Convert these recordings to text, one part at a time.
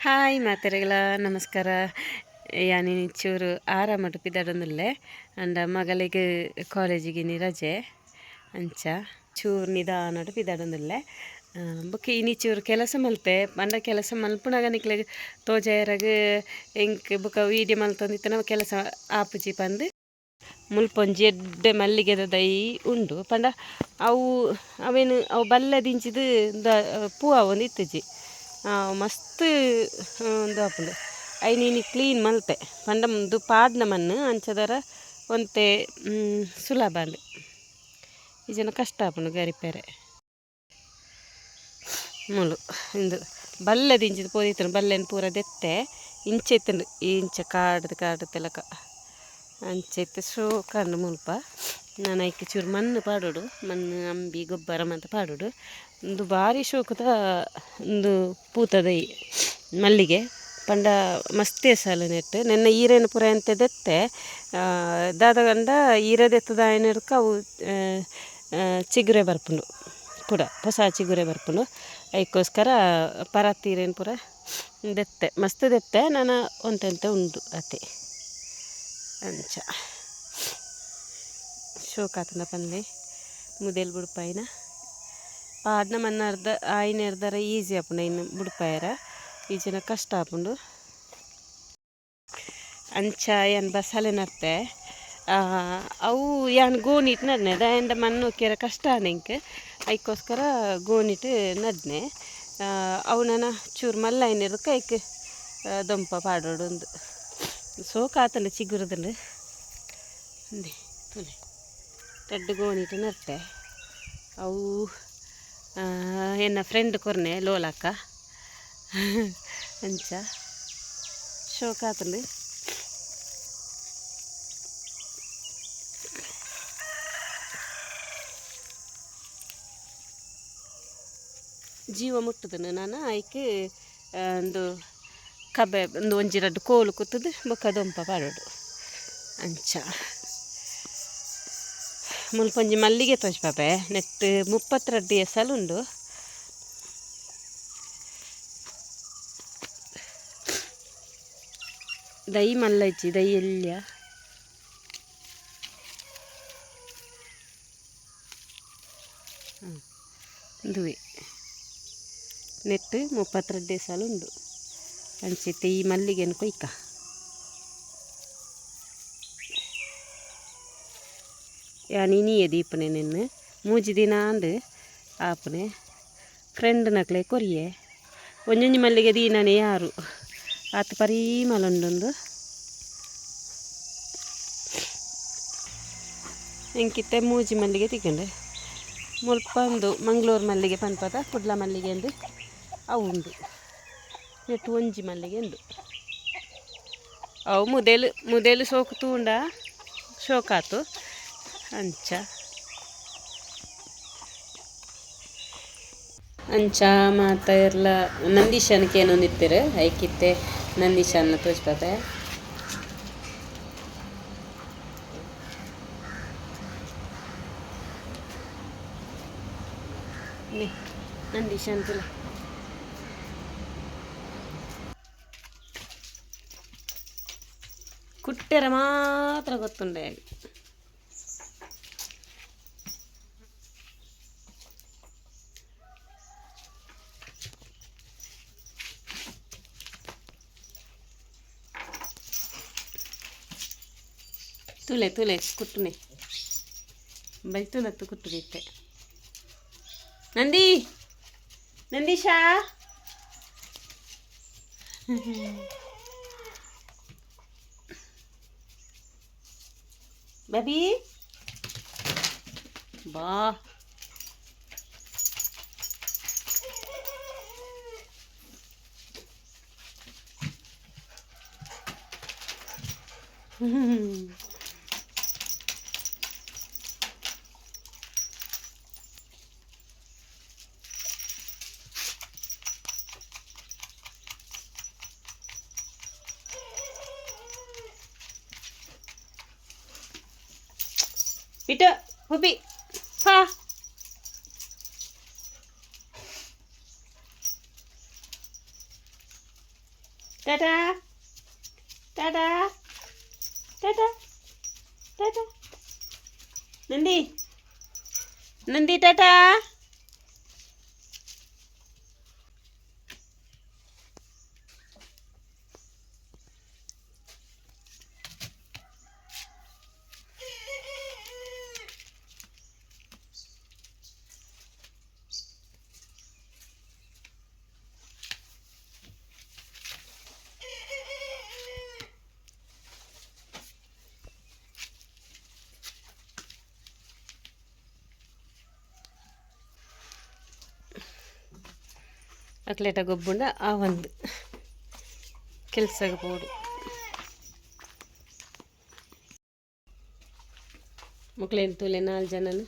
Hi ಮಾತೆರೆಗಳ ನಮಸ್ಕಾರ. ಯಾನಿ ಚೂರು ಆರಾಮಟ್ಟು ಪಿದಾಡೊಂದುಲ್ಲೆ ಅಂಡ ಮಗಳಿಗೆ ಕಾಲೇಜಿಗೆ ರಜೆ ಅಂಚ ಚೂರು ನಿಧಾನಡು ಪಿದಾಡೊಂದುಲ್ಲೆ. ಬೊಕ್ಕ ಇನಿ ಚೂರು ಕೆಲಸ ಮಲ್ಪೆ ಪಂಡ ಕೆಲಸ ಮಲ್ಪುನಾಗ ನಿಕ್ಲೆಗ್ ತೋಜಾಯರಾಗ ಎಂಕ್ ಬೊಕ್ಕ ವೀಡಿಯೋ ಮಲ್ತೊಂದಿತ್ತನ ಕೆಲಸ ಆಪುಜಿ ಪಂದ್ ಮುಲ್ಪೊಂಜಿ ಎಡ್ಡೆ ಮಲ್ಲಿಗೆದ ದೈ ಉಂಡು ಪಂಡ ಅವು ಬಲ್ಲೆ ದಿಂಚಿದು ಪೂ ಅವೊಂದು ಇತ್ತಜಿ ಮಸ್ತ್ ಒಂದು ಆಪುಂಡು ಐನೀನಿ ಕ್ಲೀನ್ ಮಲ್ತೆ ಪಂಡ ಮುಂದು ಪಾಡ್ನ ಮಣ್ಣು ಅಂಚದರ ಒಂತೆ ಸುಲಭ ಅಂಡು ಈಜನ ಕಷ್ಟ ಆಪುಂಡು ಗರಿಪೆರೆ ಮುಳು ಇಂದು ಬಲ್ಲೆ ದಿಂಚಿದು ಪೋದಿತ್ತನು ಬಲ್ಲೆನ ಪೂರ ದೆತ್ತೆ ಇಂಚೆತ್ತುಂಡು ಇಂಚ ಕಾಡ್ದು ತೆಲಕ ಅಂಚೆತ್ತು ಶೋಕಂಡು ಮುಲ್ಪ ನಾನು ಐಕೆ ಚೂರು ಮಣ್ಣು ಪಾಡೋಡು ಮಣ್ಣು ಅಂಬಿ ಗೊಬ್ಬರ ಅಂತ ಪಾಡೋಡು ಒಂದು ಭಾರಿ ಶೋಕದ ಒಂದು ಪೂತದೈ ಮಲ್ಲಿಗೆ ಪಂಡ ಮಸ್ತ್ ಎಸಲು ನೆಟ್ಟು ನೆನ್ನ ಈರೇನು ಪುರ ಎಂತ ದೆತ್ತೆ ದಾದ ಗಂಡ ಈರದೆತ್ತದ ಆಯ್ನರ್ಕ ಅವು ಚಿಗುರೆ ಬರ್ಪುಂಡು ಪುಡ ಹೊಸ ಚಿಗುರೆ ಬರ್ಪುಂಡು ಅದಕ್ಕೋಸ್ಕರ ಪರತ್ ಈರೇನು ಪುರ ದೆತ್ತೆ ಮಸ್ತ್ ದೆತ್ತೆ ನಾನು ಒಂತೆಂತ ಉಂಡು ಅತೆ ಅಂಚ ಶೋಕಾತನ ಪಂದೆ ಮುದೆಲ್ ಬುಡ್ಪಾಯಿನ ಪಾಡ್ನ ಮಣ್ಣು ಆಯ್ನ ಎರ್ದಾರ ಈಸಿ ಆಪುಂಡು ಇನ್ನು ಬುಡ್ಪಾಯರ ಈಜಿನ ಕಷ್ಟ ಆಪುಂಡು ಅಂಚ ಏನು ಬಸಳೆ ನರ್ತೆ ಅವು ಏನು ಗೋಣಿಟ್ಟು ನಡ್ನೆ ದಾಯಂಡ ಮಣ್ಣು ಕೆರ ಕಷ್ಟ ಆನೆಂಕ್ ಅದಕ್ಕೋಸ್ಕರ ಗೋಣಿಟ್ಟು ನಡ್ನೆ ಅವು ನಾನು ಚೂರು ಮಲ್ಲೈನಿರ್ಕ ಐಕ್ ದೊಂಪ ಪಾಡೋಡು ಒಂದು ಸೋಕಾತಂಡು ಚಿಗುರುದಂಡು ತುಲೆ ದೊಡ್ಡ ಗೋಣಿಟ್ಟು ನರ್ತೆ ಅವು ಎನ್ನ ಫ್ರೆಂಡ್ ಕೊರ್ನೆ ಲೋಲಕ್ಕ ಅಂಚ ಶೋಕಾತಂಡು ಜೀವ ಮುಟ್ಟುದನು ನಾನು ಐಕೆ ಒಂದು ಕಬ್ಬೆ ಒಂದು ಒಂಜಿ ರಡ್ಡು ಕೋಲು ಕುತ್ತದು ಬೊಕ್ಕ ದೊಂಪ ಪಾಡೋಡು ಅಂಚ ಮುಲ್ಪೊಂಜಿ ಮಲ್ಲಿಗೆ ತೋಜ್ಪಾಪೆ ನೆಟ್ಟು 32 ಎಸಲುಂಡು ದೈ ಮಲ್ಲ ಇಜ್ಜಿ ದೈ ಎಲ್ಯ ದುವೆ ನೆಟ್ಟು 32 ಎಸಲುಂಡು ಅಂಚಿತ್ತೆ ಈ ಮಲ್ಲಿಗೆನು ಕೊಯ್ಕ ಯಾನಿನಿ ದೀಪನೆ ನೆನ್ನೆ ಮೂಜಿ ದಿನ ಅಂದು ಆಪನೆ ಫ್ರೆಂಡ್ ನಕ್ಲೆ ಕೊರಿಯೆ ಒಂಜೊಂಜಿ ಮಲ್ಲಿಗೆ ದೀನನೆ ಯಾರು ಆತ ಪರಿಮಳ ಉಂಡೊಂದು ಎಂಕಿತ್ತೆ ಮೂಜಿ ಮಲ್ಲಿಗೆ ತಿಕ್ಕಂಡೆ ಮುಲ್ಪ ಒಂದು ಮಂಗಳೂರು ಮಲ್ಲಿಗೆ ಪನ್ಪದ ಕುಡ್ಲ ಮಲ್ಲಿಗೆ ಎಂದು ಅವು ಉಂಡು ನೆಟ್ಟು ಒಂಜಿ ಮಲ್ಲಿಗೆ ಉಂಡು ಅವು ಮುದೇಲು ಸೋಕು ತೂಂಡ ಶೋಕಾತು ಅಂಚ ಮಾತ ಇರ್ಲ ನಂದೀಶನಕ್ಕೆ ಏನೊಂದಿತ್ತೀರು ಐಕಿತ್ತೆ ನಂದೀಶನ ತೋಚ್ಪಾತೆ ನಂದೀಶನ್ ತುಲ ಕುಟ್ಟೆರ ಮಾತ್ರ ಗೊತ್ತುಂಡೆ ತುಲೆ ಕುಟ್ಟುನೆ ಬೈತುಲತ್ತು ಕುಟ್ಟುದಿತ್ತೆ ನಂದೀಶ ಬೇಬಿ ಬಾ ಬಿಟ್ಟು ಹುಬ್ಬಿ ಹಾ ಟಾಟಾ ಟಾಟಾ ಟಾಟಾ ಟಾಟಾ ನಂದಿ ನಂದಿ ಟಾಟಾ. ಅಕ್ಲೇಟ ಗೊಬ್ಬುಂಡ ಆ ಒಂದು ಕೆಲ್ಸಕ್ಕೆ ಬೋಡು ಮಕ್ಳೇನು ತೂಲೆ 4 ಜನನು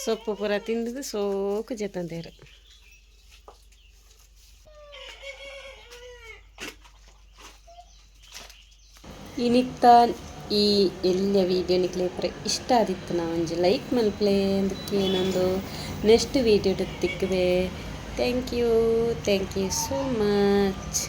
ಸೊಪ್ಪು ಪೂರ ತಿಂದು ಸೋಕು ಜತಂದೇರು. ಇನಿತ್ತ ಈ ಎಲ್ಲ ವೀಡಿಯೋ ನಿಕ್ಲೇಪ್ರೆ ಇಷ್ಟ ಆದಿತ್ತು ನಾ ಒಂಜಿ ಲೈಕ್ ಮಲ್ಪ್ಲೆ ಅದಕ್ಕೆ ನಂದು ನೆಕ್ಸ್ಟ್ ವೀಡಿಯೋ ತಿಕ್ಕವೆ. Thank you so much.